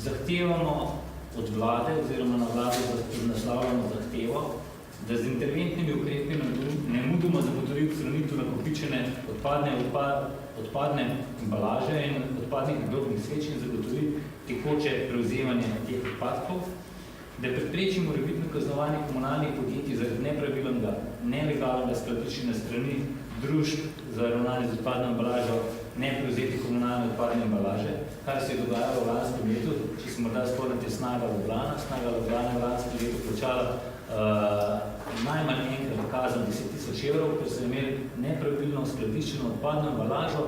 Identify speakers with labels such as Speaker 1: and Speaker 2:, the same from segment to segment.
Speaker 1: zahtevamo od vlade oziroma na vlade naslavljamo zahtevo, da z interventnimi ukrepi nemudoma zagotovi odstranitev nakopičene odpadne embalaže in odpadnih nagrobnih sveč in zagotovi tekoče prevzemanje teh odpadkov, da preprečimo morebitno kaznovanje komunalnih podjetij zaradi nelegalnega skladiščenja strani družb za ravnanje z odpadno embalažo ne prevzeti komunalne odpadne embalaže, kar se je dogajalo v lanskem letu, če se morda spomnite Snaga Ljubljana je v lanskem letu plačala najmanj enkrat kazen 10.000 evrov, ker so imeli nepravilno skladiščeno odpadno embalažo,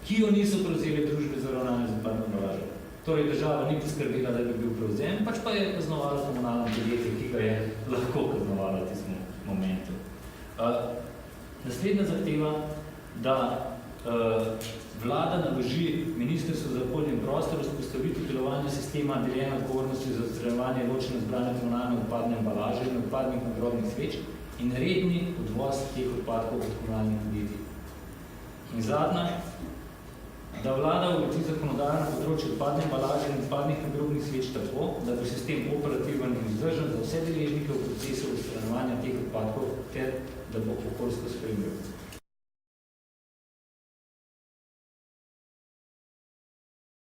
Speaker 1: ki jo niso prevzeli družbe za ravnanje z odpadno embalažo. Torej država ni poskrbela, da bi bil prevzem, pač pa je kaznovala komunalno podjetje, ki ga je lahko kaznovala v tistem momentu. Naslednja zahteva, da vlada naloži Ministrstvu za okolje in prostor vzpostavitev delovanja sistema deljene odgovornosti za odstranjevanje ločeno zbrane komunalne odpadne embalaže in odpadnih nagrobnih sveč in redni odvoz teh odpadkov od komunalnih podjetij. In zadnja, da vlada uredi zakonodajo na področju odpadne embalaže in odpadnih nagrobnih sveč tako, da bo sistem operativen in vzdržen za vse deležnike v procesu odstranjevanja teh odpadkov ter da bo okoljsko spremljiv.